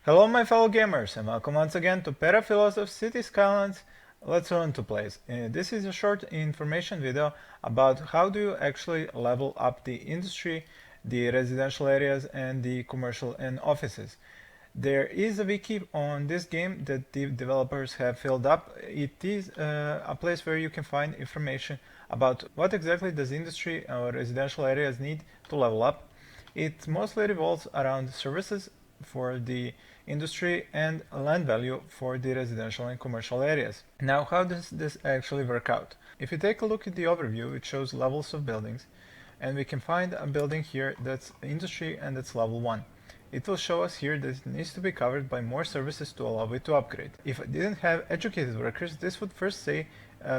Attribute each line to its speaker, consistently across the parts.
Speaker 1: Hello my fellow gamers and welcome once again to Paraphilosoph Cities Skylines. Let's run to place. This is a short information video about how do you actually level up the industry, the residential areas and the commercial and offices. There is a wiki on this game that the developers have filled up. It is a place where you can find information about what exactly does industry or residential areas need to level up. It mostly revolves around services for the industry and land value for the residential and commercial areas. Now, how does this actually work out? If you take a look at the overview, it shows levels of buildings, and we can find a building here that's industry and it's level 1. It will show us here that it needs to be covered by more services to allow it to upgrade. If I didn't have educated workers, this would first say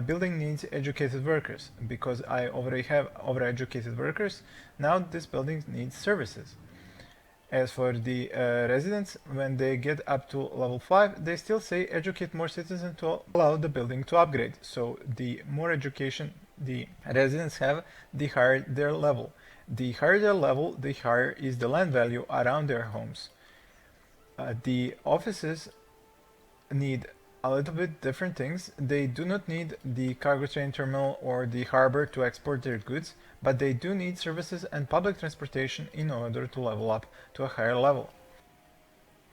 Speaker 1: building needs educated workers. Because I already have overeducated workers, now this building needs services. As for the residents, when they get up to level 5, they still say educate more citizens to allow the building to upgrade. So the more education the residents have, the higher their level. The higher their level, the higher is the land value around their homes. The offices need a little bit different things. They do not need the cargo train terminal or the harbor to export their goods, but they do need services and public transportation in order to level up to a higher level.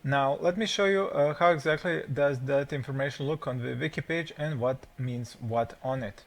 Speaker 1: Now let me show you how exactly does that information look on the wiki page and what means what on it.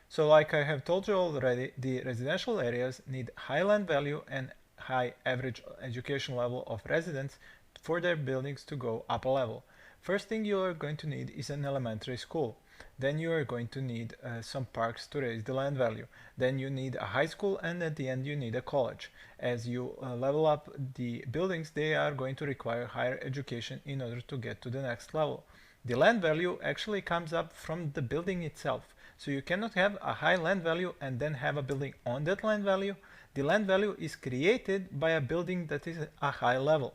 Speaker 1: So like I have told you already, the residential areas need high land value and high average education level of residents for their buildings to go up a level. First thing you are going to need is an elementary school. Then you are going to need some parks to raise the land value. Then you need a high school, and at the end you need a college. As you level up the buildings, they are going to require higher education in order to get to the next level. The land value actually comes up from the building itself. So you cannot have a high land value and then have a building on that land value. The land value is created by a building that is a high level.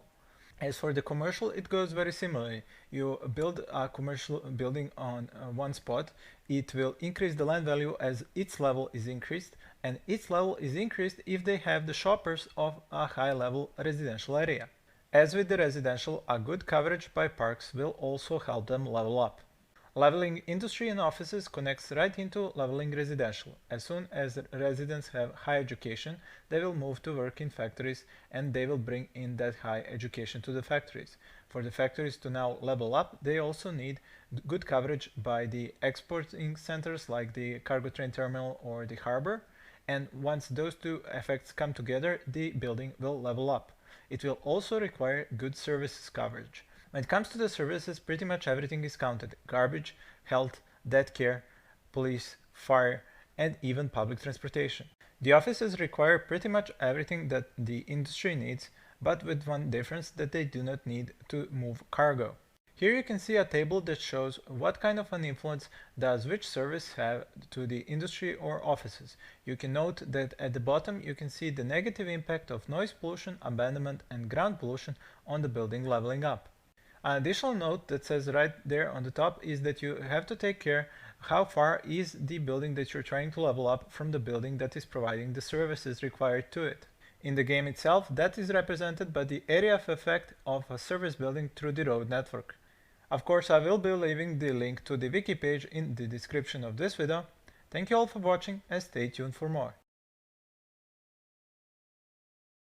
Speaker 1: As for the commercial, it goes very similarly. You build a commercial building on one spot, it will increase the land value as its level is increased, and its level is increased if they have the shoppers of a high level residential area. As with the residential, a good coverage by parks will also help them level up. Leveling industry and offices connects right into leveling residential. As soon as residents have high education, they will move to work in factories and they will bring in that high education to the factories. For the factories to now level up, they also need good coverage by the exporting centers like the cargo train terminal or the harbor. And once those two effects come together, the building will level up. It will also require good services coverage. When it comes to the services, pretty much everything is counted. Garbage, health, death care, police, fire, and even public transportation. The offices require pretty much everything that the industry needs, but with one difference, that they do not need to move cargo. Here you can see a table that shows what kind of an influence does which service have to the industry or offices. You can note that at the bottom you can see the negative impact of noise pollution, abandonment, and ground pollution on the building leveling up. An additional note that says right there on the top is that you have to take care how far is the building that you're trying to level up from the building that is providing the services required to it. In the game itself, that is represented by the area of effect of a service building through the road network. Of course, I will be leaving the link to the wiki page in the description of this video. Thank you all for watching and stay tuned for more.